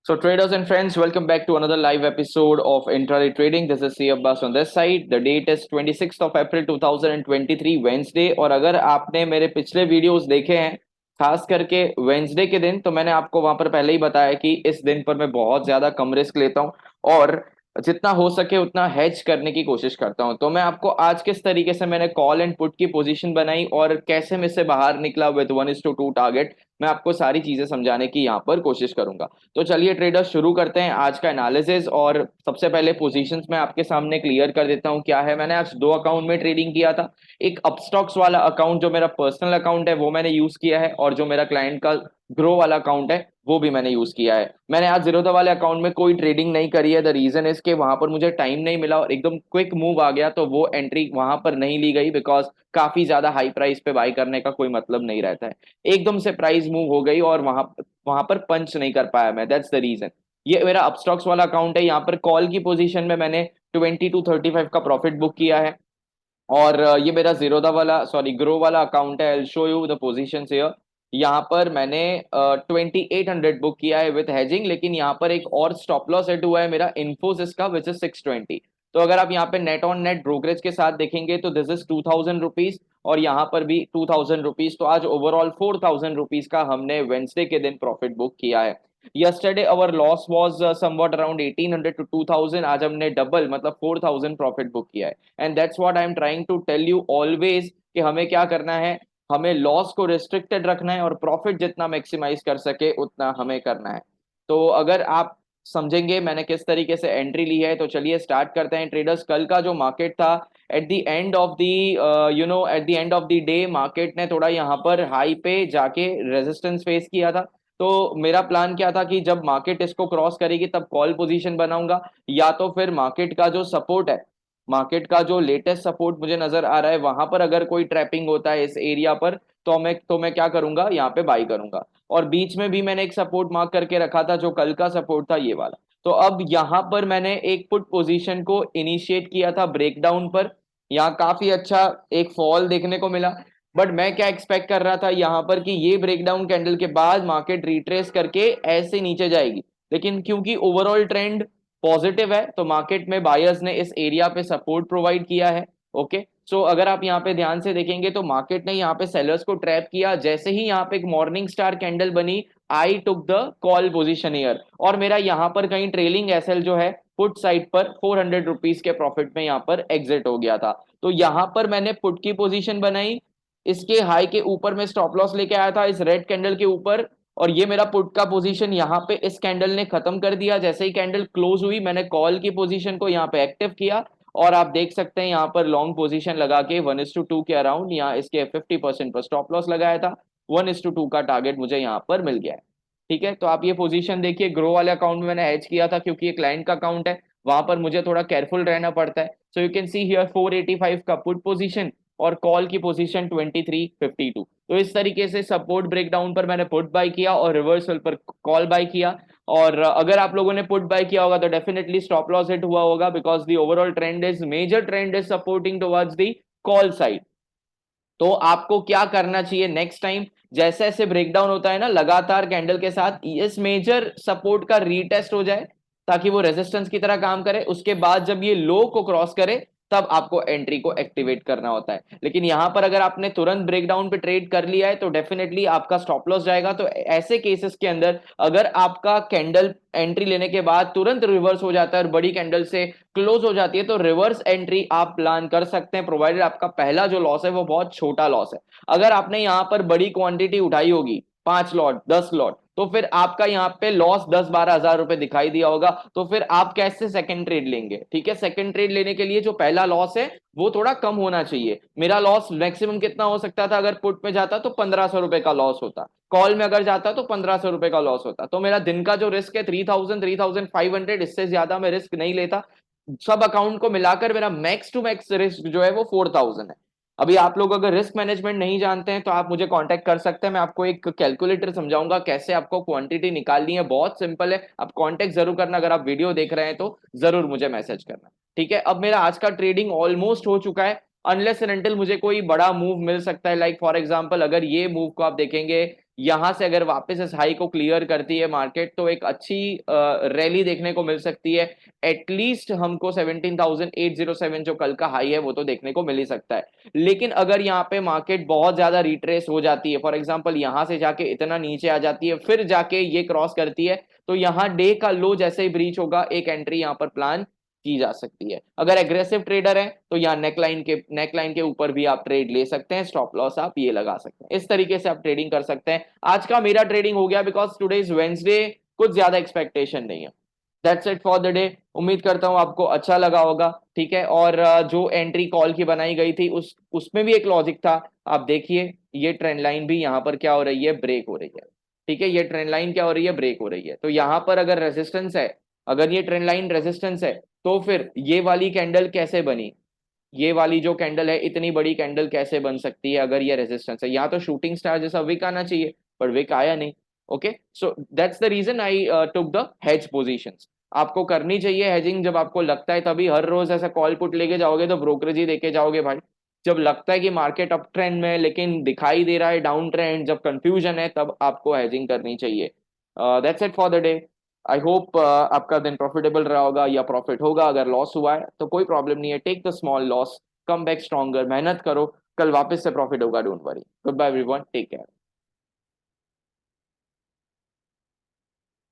So, traders and friends, welcome back to another live episode of Intraday Trading. This is C Abbas on this side. The date is 26th of April 2023, Wednesday. और अगर आपने मेरे पिछले videos देखे हैं, खास करके Wednesday के दिन, तो मैंने आपको वहां पर पहले ही बताया कि इस दिन पर मैं बहुत ज्यादा कम रिस्क लेता हूं और जितना हो सके उतना हेज करने की कोशिश करता हूं। तो मैं आपको आज किस तरीके से मैंने कॉल एंड पुट की पोजीशन बनाई और कैसे मैं इससे बाहर निकला विद 1:2 टारगेट, मैं आपको सारी चीजें समझाने की यहाँ पर कोशिश करूंगा। तो चलिए ट्रेडर्स, शुरू करते हैं आज का एनालिसिस। और सबसे पहले पोजीशंस मैं आपके सामने क्लियर कर देता हूं क्या है। मैंने आज दो अकाउंट में ट्रेडिंग किया था। एक अपस्टॉक्स वाला अकाउंट जो मेरा पर्सनल अकाउंट है वो मैंने यूज किया है, और जो मेरा क्लाइंट का ग्रो वाला अकाउंट है वो भी मैंने यूज किया है। मैंने आज जीरोधा वाले अकाउंट में कोई ट्रेडिंग नहीं करी है। द रीजन इज के वहां पर मुझे टाइम नहीं मिला और एकदम क्विक मूव आ गया, तो वो एंट्री वहां पर नहीं ली गई, बिकॉज काफी ज्यादा हाई प्राइस पे बाई करने का कोई मतलब नहीं रहता है। एकदम से प्राइस मूव हो गई और वहां वहां पर पंच नहीं कर पाया मैं, दैट्स द रीजन। ये मेरा अपस्टॉक्स वाला अकाउंट है। यहाँ पर कॉल की पोजीशन में मैंने 20 to 35 का प्रॉफिट बुक किया है। और ये मेरा जीरोधा वाला, सॉरी, ग्रो वाला अकाउंट है। I show you the positions here. यहाँ पर मैंने 2800 बुक किया है विथ हेजिंग, लेकिन यहाँ पर एक और स्टॉप लॉस सेट हुआ है मेरा इन्फोसिस का, विच इज 620। तो अगर आप यहाँ पे नेट ऑन नेट ब्रोकरेज के साथ देखेंगे तो दिस इज 2000 रुपीज, और यहाँ पर भी 2000 रुपीज। तो आज ओवरऑल 4000 रुपीज का हमने वेंसडे के दिन प्रॉफिट बुक किया है। yesterday our loss was somewhat around 1800 to 2000। आज हमने डबल मतलब 4000 प्रॉफिट बुक किया है। And that's what I am trying to tell you always कि हमें क्या करना है। हमें लॉस को रिस्ट्रिक्टेड रखना है और प्रॉफिट जितना मैक्सिमाइज कर सके उतना हमें करना है। तो अगर आप समझेंगे मैंने किस तरीके से एंट्री ली है, तो चलिए स्टार्ट करते हैं ट्रेडर्स। कल का जो मार्केट था, at the end of the at the end of the day market ने थोड़ा यहाँ पर हाई पे जाके रेजिस्टेंस फेस किया था। तो मेरा प्लान क्या था कि जब मार्केट इसको क्रॉस करेगी तब कॉल पोजीशन बनाऊंगा, या तो फिर मार्केट का जो सपोर्ट है, मार्केट का जो लेटेस्ट सपोर्ट मुझे नजर आ रहा है वहां पर अगर कोई ट्रैपिंग होता है इस एरिया पर, तो मैं क्या करूंगा, यहाँ पे बाई करूंगा। और बीच में भी मैंने एक सपोर्ट मार्क करके रखा था, जो कल का सपोर्ट था ये वाला। तो अब यहाँ पर मैंने एक पुट पोजीशन को इनिशिएट किया था ब्रेकडाउन पर। यहाँ काफी अच्छा एक फॉल देखने को मिला, बट मैं क्या एक्सपेक्ट कर रहा था यहाँ पर कि ये ब्रेकडाउन कैंडल के बाद मार्केट रिट्रेस करके ऐसे नीचे जाएगी। लेकिन क्योंकि ओवरऑल ट्रेंड पॉजिटिव है, तो मार्केट में बायर्स ने इस एरिया पे सपोर्ट प्रोवाइड किया है। ओके, सो अगर आप यहाँ पे ध्यान से देखेंगे तो मार्केट ने यहाँ पे सेलर्स को ट्रैप किया। जैसे ही यहाँ पे एक मॉर्निंग स्टार कैंडल बनी, I took the call position here, और मेरा यहाँ पर कहीं ट्रेलिंग एसएल जो है पुट साइड पर 400 रुपीज के प्रॉफिट में यहाँ पर एग्जिट हो गया था। तो यहाँ पर मैंने पुट की पोजीशन बनाई, इसके हाई के ऊपर में स्टॉप लॉस लेके आया था इस रेड कैंडल के ऊपर, और ये मेरा पुट का पोजीशन यहाँ पे इस कैंडल ने खत्म कर दिया। जैसे ही कैंडल क्लोज हुई मैंने कॉल की पोजीशन को यहाँ पे एक्टिव किया, और आप देख सकते हैं यहाँ पर लॉन्ग पोजीशन लगा के 1:2 के अराउंड यहाँ इसके 50% पर स्टॉप लॉस लगाया था। 1:2 का टारगेट मुझे यहाँ पर मिल गया है। ठीक है, तो आप ये पोजीशन देखिए, ग्रो वाले अकाउंट में मैंने हेज किया था क्योंकि ये क्लाइंट का अकाउंट है, वहां पर मुझे थोड़ा केयरफुल रहना पड़ता है। So you can see here 485 का पुट पोजीशन और कॉल की पोजीशन 2352। तो इस तरीके से सपोर्ट ब्रेकडाउन पर मैंने पुट बाय किया और रिवर्सल पर कॉल बाय किया। और अगर आप लोगों ने पुट बाय किया होगा तो डेफिनेटली स्टॉप लॉस हिट हुआ होगा, because the overall trend is major trend is supporting towards the call side. तो आपको क्या करना चाहिए नेक्स्ट टाइम, जैसे ऐसे ब्रेकडाउन होता है ना लगातार कैंडल के साथ, इस मेजर सपोर्ट का रीटेस्ट हो जाए ताकि वो रेजिस्टेंस की तरह काम करे। उसके बाद जब ये लो को क्रॉस करे तब आपको एंट्री को एक्टिवेट करना होता है। लेकिन यहां पर अगर आपने तुरंत ब्रेकडाउन पे ट्रेड कर लिया है तो डेफिनेटली आपका स्टॉप लॉस जाएगा। तो ऐसे केसेस के अंदर अगर आपका कैंडल एंट्री लेने के बाद तुरंत रिवर्स हो जाता है और बड़ी कैंडल से क्लोज हो जाती है, तो रिवर्स एंट्री आप प्लान कर सकते हैं, प्रोवाइडेड आपका पहला जो लॉस है वो बहुत छोटा लॉस है। अगर आपने यहां पर बड़ी क्वांटिटी उठाई होगी, 5 लॉट 10 लॉट, तो फिर आपका यहाँ पे लॉस 10-12 हजार रुपए दिखाई दिया होगा। तो फिर आप कैसे सेकंड ट्रेड लेंगे? ठीक है, सेकंड ट्रेड लेने के लिए जो पहला लॉस है वो थोड़ा कम होना चाहिए। मेरा लॉस मैक्सिमम कितना हो सकता था, अगर पुट में जाता तो 1500 रुपए का लॉस होता, कॉल में अगर जाता तो 1500 रुपए का लॉस होता। तो मेरा दिन का जो रिस्क है 3500, इससे ज्यादा मैं रिस्क नहीं लेता। सब अकाउंट को मिलाकर मेरा मैक्स टू मैक्स रिस्क जो है वो 4000 है। अभी आप लोग अगर रिस्क मैनेजमेंट नहीं जानते हैं तो आप मुझे कांटेक्ट कर सकते हैं, मैं आपको एक कैलकुलेटर समझाऊंगा कैसे आपको क्वांटिटी निकालनी है। बहुत सिंपल है, आप कांटेक्ट जरूर करना। अगर आप वीडियो देख रहे हैं तो जरूर मुझे मैसेज करना। ठीक है, अब मेरा आज का ट्रेडिंग ऑलमोस्ट हो चुका है, अनलेस एंड अनटिल मुझे कोई बड़ा मूव मिल सकता है। लाइक फॉर एग्जांपल अगर ये मूव को आप देखेंगे यहां से अगर वापस इस हाई को क्लियर करती है मार्केट तो एक अच्छी रैली देखने को मिल सकती है। एटलीस्ट हमको 17,807 जो कल का हाई है वो तो देखने को मिल ही सकता है। लेकिन अगर यहाँ पे मार्केट बहुत ज्यादा रिट्रेस हो जाती है, फॉर एग्जांपल यहां से जाके इतना नीचे आ जाती है फिर जाके ये क्रॉस करती है, तो यहाँ डे का लो जैसे ही ब्रीच होगा एक एंट्री यहाँ पर प्लान की जा सकती है। अगर एग्रेसिव ट्रेडर है तो यहाँ नेकलाइन के ऊपर भी आप ट्रेड ले सकते हैं, स्टॉप लॉस आप ये लगा सकते हैं, इस तरीके से आप ट्रेडिंग कर सकते हैं। आज का मेरा ट्रेडिंग हो गया बिकॉज टुडे इज वेंसडे, कुछ ज्यादा एक्सपेक्टेशन नहीं है। That's it for the day. उम्मीद करता हूं आपको अच्छा लगा होगा, ठीक है। और जो एंट्री कॉल की बनाई गई थी उसमें भी एक लॉजिक था। आप देखिए ये ट्रेंड लाइन भी यहाँ पर क्या हो रही है, ब्रेक हो रही है, ठीक है। ये ट्रेंड लाइन क्या हो रही है, ब्रेक हो रही है। तो यहाँ पर अगर रेजिस्टेंस है, अगर ये ट्रेंड लाइन रेजिस्टेंस है, तो फिर ये वाली कैंडल कैसे बनी, ये वाली जो कैंडल है इतनी बड़ी कैंडल कैसे बन सकती है अगर ये रेजिस्टेंस है। यहाँ तो शूटिंग स्टार जैसा विक आना चाहिए, पर विक आया नहीं। Okay, so that's the reason I took the hedge positions. आपको करनी चाहिए हेजिंग जब आपको लगता है, तभी हर रोज ऐसा कॉल पुट लेके जाओगे तो ब्रोकरेज ही देके जाओगे भाई। जब लगता है कि मार्केट अप ट्रेंड में लेकिन दिखाई दे रहा है डाउन ट्रेंड, जब कंफ्यूजन है, तब आपको हेजिंग करनी चाहिए। That's it for the day. I hope आपका दिन प्रॉफिटेबल रहा होगा या प्रॉफिट होगा। अगर लॉस हुआ है तो कोई प्रॉब्लम नहीं है, take the small loss, come back stronger, मेहनत करो, कल वापस से प्रॉफिट होगा, don't worry. Goodbye everyone, take care.